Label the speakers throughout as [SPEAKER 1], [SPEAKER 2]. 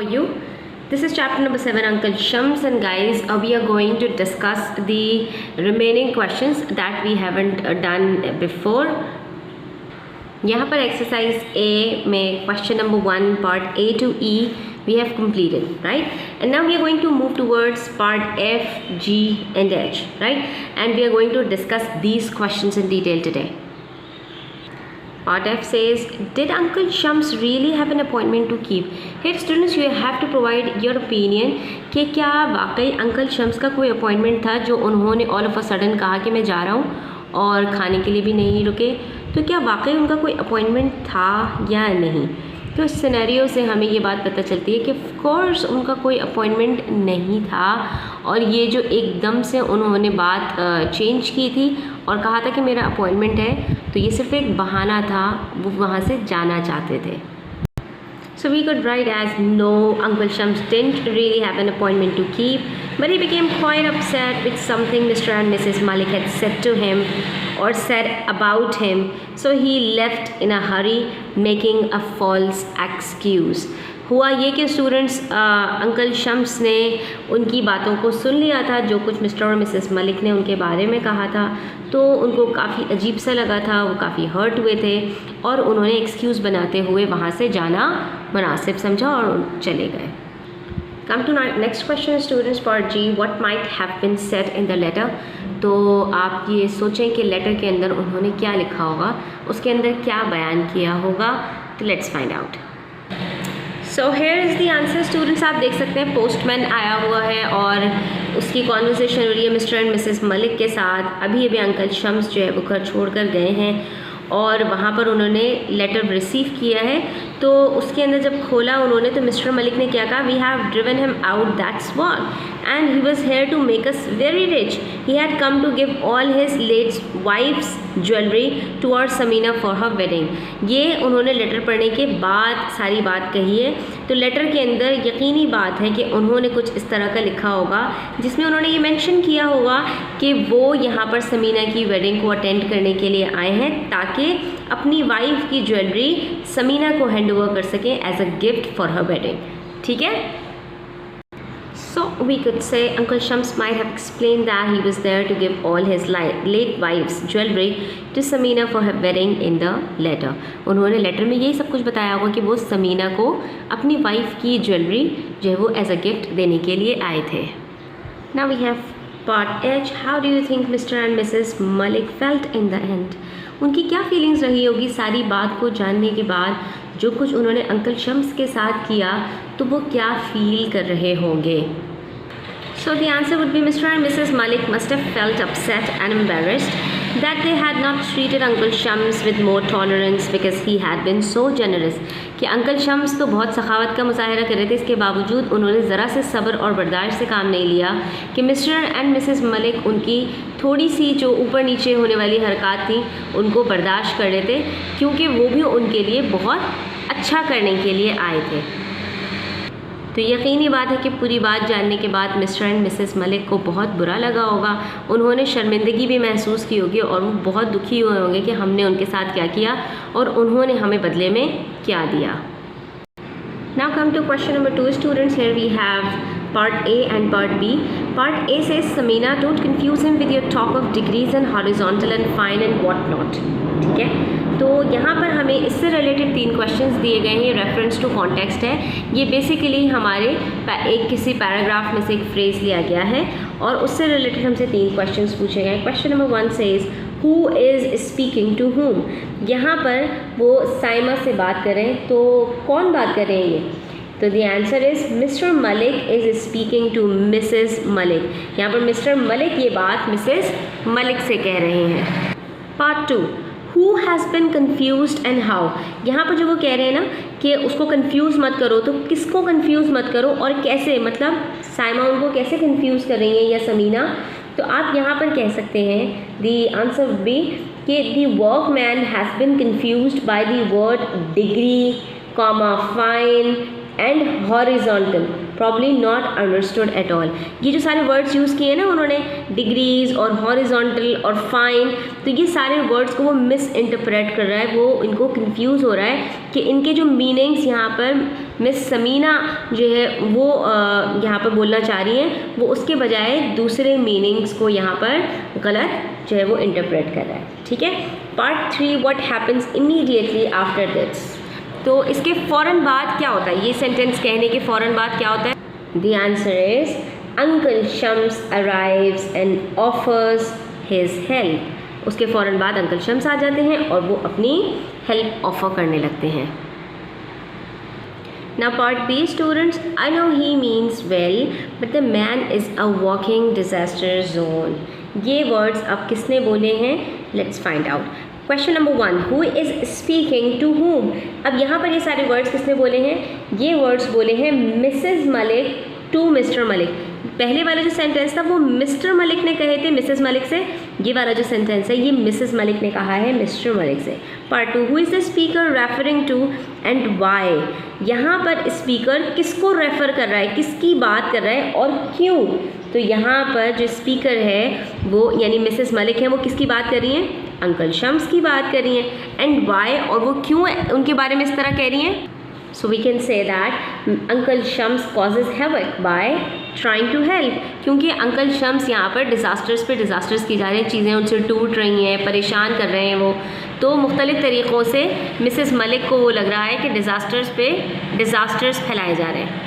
[SPEAKER 1] are you? This is chapter number 7, Uncle Shams, and guys, we are going to discuss the remaining questions that we haven't done before. यहाँ पर exercise A में question number 1 part A to E we have completed, right? And now we are going to move towards part F, G and H, right? And we are going to discuss these questions in detail today. Part F says, did Uncle Shams really have an appointment to keep? Here students, you have to provide your opinion कि क्या वाकई uncle Shams का कोई appointment था जो उन्होंने all of a sudden कहा कि मैं जा रहा हूँ और खाने के लिए भी नहीं रुके, तो क्या वाकई उनका कोई अपॉइंटमेंट था या नहीं? तो इस सिनेरियो से हमें ये बात पता चलती है कि ऑफ कोर्स उनका कोई अपॉइंटमेंट नहीं था और ये जो एकदम से उन्होंने बात चेंज की थी और कहा था कि मेरा अपॉइंटमेंट है, तो ये सिर्फ एक बहाना था, वो वहाँ से जाना चाहते थे. So we could write as no, Uncle Shams didn't really have an appointment to keep, but he became quite upset with something Mr. and Mrs. Malik had said to him or said about him, so he left in a hurry, making a false excuse. हुआ ये कि students uncle Shams ने उनकी बातों को सुन लिया था, जो कुछ मिस्टर और मिसेस मलिक ने उनके बारे में कहा था, तो उनको काफ़ी अजीब सा लगा था, वो काफ़ी हर्ट हुए थे और उन्होंने एक्सक्यूज़ बनाते हुए वहाँ से जाना मुनासिब समझा और चले गए. Come to next question students, part G, what might have been said in the letter. तो आप ये सोचें कि लेटर के अंदर उन्होंने क्या लिखा होगा, उसके अंदर क्या बयान किया होगा. तो let's find out. So here is the answer students. आप देख सकते हैं पोस्टमैन आया हुआ है और उसकी कॉन्वर्सेशन हो रही है मिस्टर एंड मिसेस मलिक के साथ. अभी अभी अंकल शम्स जो है वो घर छोड़ कर गए हैं और वहाँ पर उन्होंने लेटर रिसीव किया है. तो उसके अंदर जब खोला उन्होंने, तो मिस्टर मलिक ने क्या कहा, we have driven him out, that's what, and he was here to make us very rich. He had come to give all his late wife's jewellery to our Samina for her wedding. ये उन्होंने letter पढ़ने के बाद सारी बात कही है. तो लेटर के अंदर यकीनी बात है कि उन्होंने कुछ इस तरह का लिखा होगा जिसमें उन्होंने ये मेंशन किया होगा कि वो यहाँ पर समीना की वेडिंग को अटेंड करने के लिए आए हैं ताकि अपनी वाइफ की ज्वेलरी समीना को हैंड ओवर कर सकें as a gift for her wedding. ठीक है. So we could say Uncle Shams might have explained that he was there to give all his late wife's jewelry to Samina for her wedding in the letter. उन्होंने letter में यही सब कुछ बताया होगा कि वो समीना को अपनी वाइफ की ज्वेलरी जो है वो एज अ गिफ्ट देने के लिए आए थे. Now we have part H. How do you think Mr. and Mrs. Malik felt in the end? उनकी क्या फीलिंग्स रही होगी सारी बात को जानने के बाद, जो कुछ उन्होंने अंकल शम्स के साथ किया, तो वो क्या फील कर रहे होंगे. So the answer would be Mr. and Mrs. Malik must have felt upset and embarrassed that they had not treated Uncle Shams with more tolerance because he had been so generous. कि uncle Shams तो बहुत सखावत का मुजाहरा कर रहे थे, इसके बावजूद उन्होंने ज़रा से सब्र और बर्दाश्त से काम नहीं लिया कि मिस्टर एंड मिसेस मलिक उनकी थोड़ी सी जो ऊपर नीचे होने वाली हरकत थी उनको बर्दाश्त कर रहे थे, क्योंकि वो भी उनके लिए बहुत अच्छा करने के लिए आए थे. तो यकीनी बात है कि पूरी बात जानने के बाद मिस्टर एंड मिसेस मलिक को बहुत बुरा लगा होगा, उन्होंने शर्मिंदगी भी महसूस की होगी और वो बहुत दुखी हुए होंगे कि हमने उनके साथ क्या किया और उन्होंने हमें बदले में क्या दिया. Now come to question number 2 students. Here we have part A and part B. Part A says, Samina, don't confuse him with your talk of degrees and horizontal and fine and what not. ठीक है. तो यहाँ पर हमें इससे related 3 questions दिए गए हैं. रेफरेंस टू कॉन्टेक्स्ट है. ये बेसिकली हमारे एक किसी पैराग्राफ में से एक फ्रेज़ लिया गया है और उससे रिलेटेड हमसे 3 क्वेश्चंस पूछे गए. Question number 1 says, who is speaking to whom. यहाँ पर वो साइमा से बात करें तो कौन बात कर रहे हैं ये, तो the answer is Mr Malik is speaking to Mrs Malik. यहाँ पर मिस्टर मलिक ये बात मिसेस मलिक से कह रहे हैं. Part 2, Who has been confused and how. यहाँ पर जो वो कह रहे हैं ना कि उसको कंफ्यूज मत करो, तो किसको कंफ्यूज मत करो और कैसे, मतलब साइमा उनको कैसे कंफ्यूज कर रही हैं या समीना. तो आप यहाँ पर कह सकते हैं दी आंसर वुड बी कि the work man has been confused by the word degree, comma, fine and horizontal, probably not understood at all. ये जो सारे वर्ड्स यूज़ किए ना उन्होंने, डिग्रीज और हॉरिजॉन्टल और फाइन, तो ये सारे वर्ड्स को वो मिस इंटरप्रेट कर रहा है, वो इनको कंफ्यूज हो रहा है कि इनके जो मीनिंग्स यहाँ पर मिस समीना जो है वो यहाँ पर बोलना चाह रही हैं, वो उसके बजाय दूसरे मीनिंग्स को यहाँ पर गलत जो है वो इंटरप्रेट कर रहा है, ठीक है। Part 3, what happens immediately after this, तो इसके फ़ौरन बाद क्या होता है, ये सेंटेंस कहने के फ़ौरन बाद क्या होता है? The answer is uncle Shams arrives and offers his help. उसके फ़ौरन बाद अंकल शम्स आ जाते हैं और वो अपनी हेल्प ऑफ़र करने लगते हैं। Now part B students, I know he means well, but the man is a walking disaster zone. ये words अब किसने बोले हैं? Let's find out. Question number 1, who is speaking to whom? अब यहाँ पर ये सारे words किसने बोले हैं? ये words बोले हैं Mrs. Malik to Mr. Malik। पहले वाला जो सेंटेंस था वो मिस्टर मलिक ने कहे थे मिसेस मलिक से, ये वाला जो सेंटेंस है ये मिसेस मलिक ने कहा है मिस्टर मलिक से। Part 2, who is the speaker referring to and why, यहाँ पर स्पीकर किसको रेफ़र कर रहा है, किसकी बात कर रहा है और क्यों? तो यहाँ पर जो स्पीकर है वो यानी मिसेस मलिक है, वो किसकी बात कर रही हैं? अंकल शम्स की बात कर रही हैं। एंड वाई, और वो क्यों उनके बारे में इस तरह कह रही हैं? So we can say that Uncle Shams causes havoc by trying to help, क्योंकि अंकल शम्स यहाँ पर डिज़ास्टर्स पे डिज़ास्टर्स की जा रही हैं, चीज़ें उनसे टूट रही हैं, परेशान कर रहे हैं वो, तो मुख्तलिफ़ तरीक़ों से मिसेस मलिक को वो लग रहा है कि डिज़ास्टर्स पे डिज़ास्टर्स फैलाए जा रहे हैं।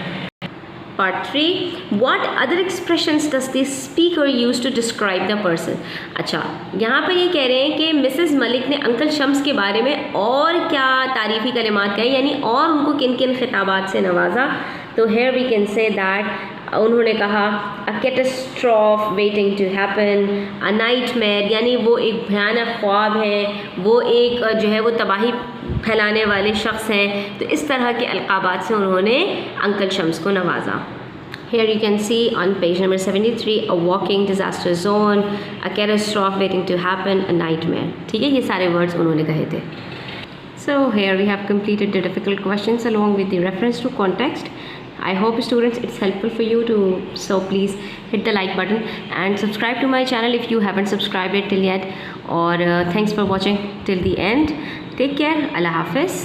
[SPEAKER 1] Part 3, what other expressions does the speaker use to describe the person? अच्छा, यहाँ पर ये कह रहे हैं कि मिसेस मलिक ने अंकल शम्स के बारे में और क्या तारीफ़ी कलिमात कहे, यानी और उनको किन किन खिताबात से नवाजा। तो here we can say that उन्होंने कहा a catastrophe waiting to happen, a nightmare यानी वो एक भयानक ख्वाब है, वो एक जो है वो तबाही फैलाने वाले शख्स हैं। तो इस तरह के अलक़ाबात से उन्होंने अंकल शम्स को नवाजा। Here you can see on page number 73, a walking disaster zone, a catastrophe waiting to happen, a nightmare। ठीक है, ये सारे words उन्होंने कहे थे। So here we have completed the difficult questions along with the reference to context. I hope students it's helpful for you to, so please hit the like button and subscribe to my channel if you haven't subscribed it till yet, or thanks for watching till the end. Take care. Allah Hafiz.